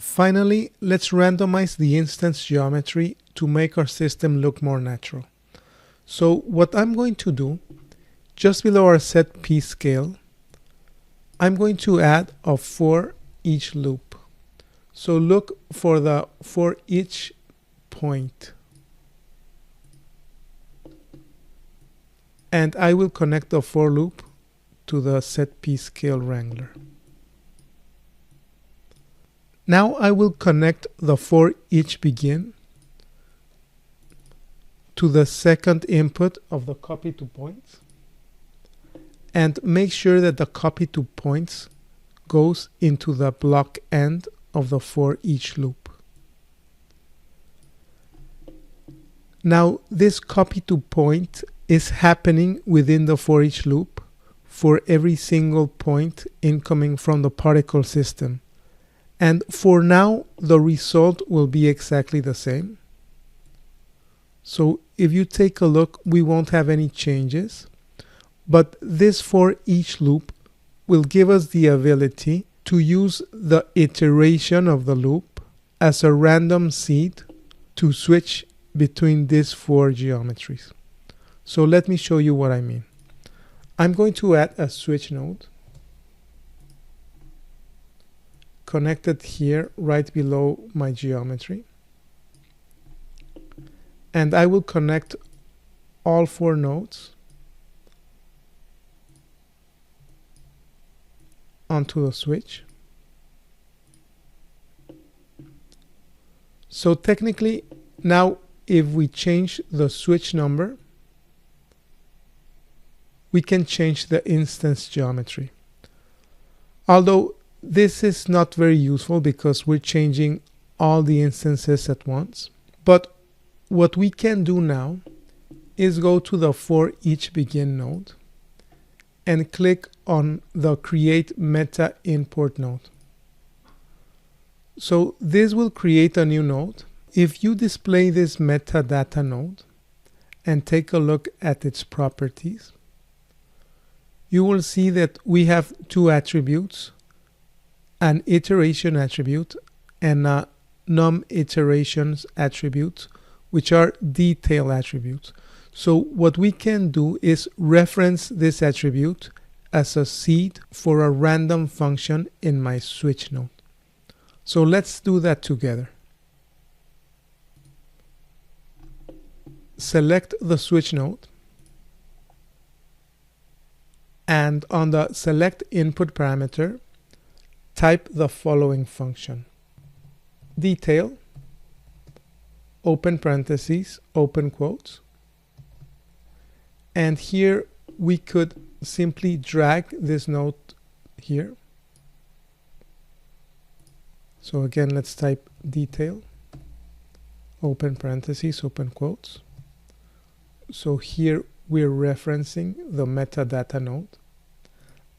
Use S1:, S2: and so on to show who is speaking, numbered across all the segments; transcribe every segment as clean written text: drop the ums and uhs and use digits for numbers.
S1: Finally, let's randomize the instance geometry to make our system look more natural. So what I'm going to do, just below our set P scale, I'm going to add a for each loop. So look for the for each point. And I will connect the for loop to the set P scale wrangler. Now I will connect the for each begin to the second input of the copy to points, and make sure that the copy to points goes into the block end of the for each loop. Now this copy to point is happening within the for each loop for every single point incoming from the particle system. And for now, the result will be exactly the same. So if you take a look, we won't have any changes. But this for each loop will give us the ability to use the iteration of the loop as a random seed to switch between these four geometries. So let me show you what I mean. I'm going to add a switch node connected here right below my geometry, and I will connect all four nodes onto the switch. So technically now if we change the switch number, we can change the instance geometry. Although this is not very useful because we're changing all the instances at once. But what we can do now is go to the for each begin node and click on the create meta import node. So this will create a new node. If you display this metadata node and take a look at its properties, you will see that we have two attributes, an iteration attribute and a num iterations attribute, which are detail attributes. So what we can do is reference this attribute as a seed for a random function in my switch node. So let's do that together. Select the switch node, and on the select input parameter, type the following function: detail, open parentheses, open quotes. And here we could simply drag this node here. So again, let's type detail, open parentheses, open quotes. So here we're referencing the metadata node.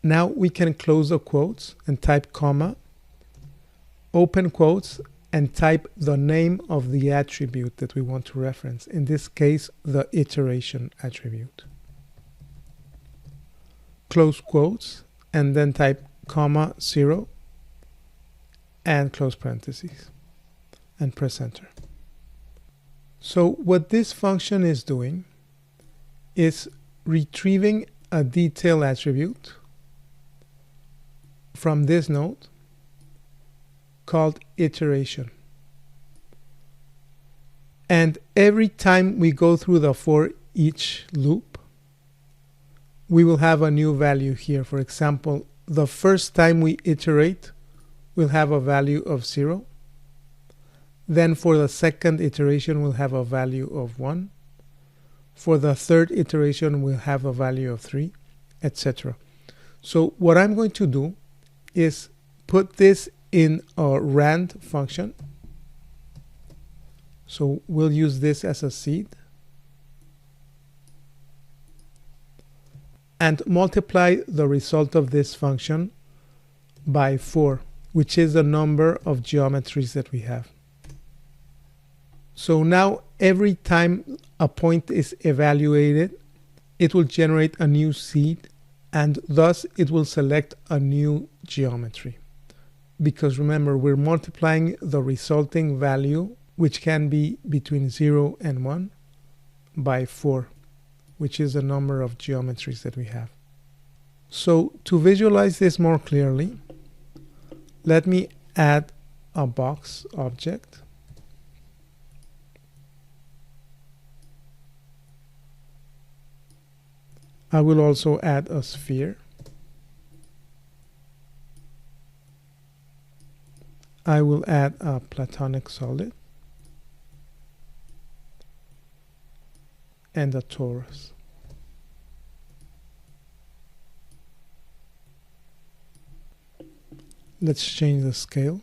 S1: Now we can close the quotes and type comma, open quotes, and type the name of the attribute that we want to reference. In this case, the iteration attribute. Close quotes, and then type comma 0 and close parentheses and press enter. So what this function is doing is retrieving a detail attribute from this node called iteration. And every time we go through the for each loop, we will have a new value here. For example, the first time we iterate, we'll have a value of 0. Then for the second iteration, we'll have a value of 1. For the third iteration, we'll have a value of 3, etc. So what I'm going to do is put this in a rand function. So we'll use this as a seed and multiply the result of this function by 4, which is the number of geometries that we have. So now every time a point is evaluated, it will generate a new seed, and thus it will select a new geometry because remember, we're multiplying the resulting value, which can be between 0 and 1, by 4, which is the number of geometries that we have. So to visualize this more clearly, let me add a box object. I will also add a sphere. I will add a platonic solid and a torus. Let's change the scale.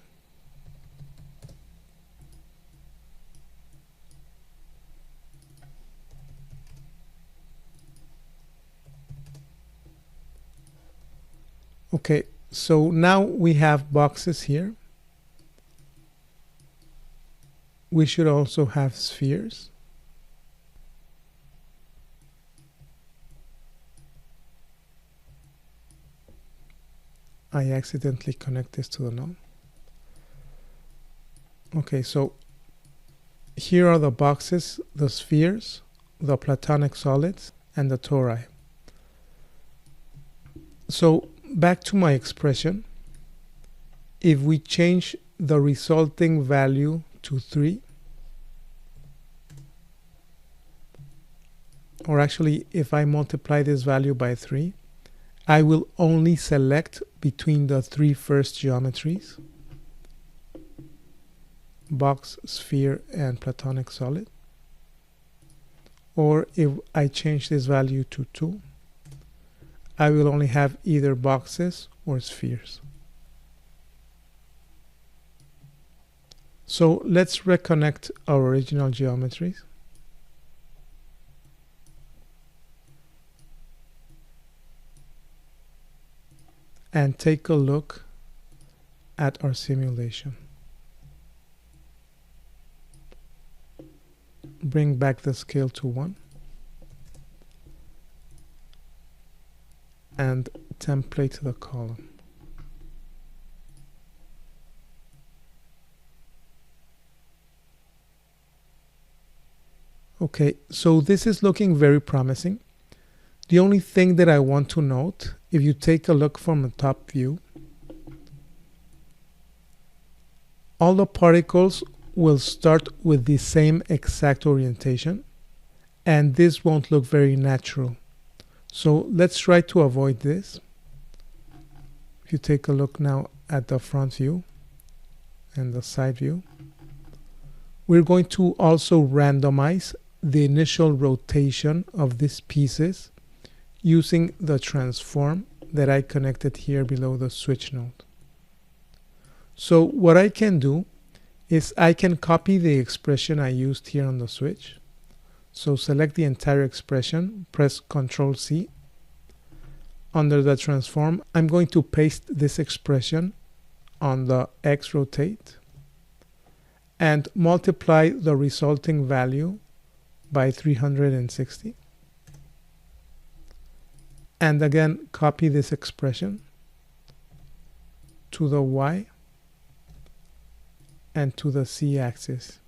S1: Okay, so now we have boxes here. We should also have spheres. I accidentally connect this to the node. Okay, so here are the boxes, the spheres, the platonic solids, and the tori. So back to my expression. If we change the resulting value to 3, or actually if I multiply this value by 3, I will only select between the 3 first geometries, box, sphere, and platonic solid. Or if I change this value to 2, I will only have either boxes or spheres. So let's reconnect our original geometries. And take a look at our simulation. Bring back the scale to 1. And template the column. Okay, so this is looking very promising. The only thing that I want to note, if you take a look from the top view, all the particles will start with the same exact orientation, and this won't look very natural. So let's try to avoid this. If you take a look now at the front view and the side view, we're going to also randomize the initial rotation of these pieces using the transform that I connected here below the switch node. So what I can do is I can copy the expression I used here on the switch. So select the entire expression, press Ctrl C. Under the transform, I'm going to paste this expression on the X rotate and multiply the resulting value by 360. And again, copy this expression to the Y and to the Z axis.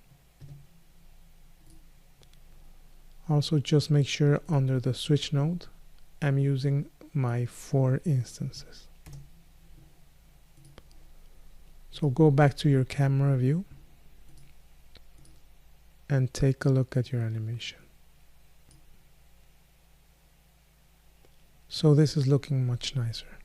S1: Also, just make sure under the switch node, I'm using my 4 instances. So go back to your camera view and take a look at your animation. So this is looking much nicer.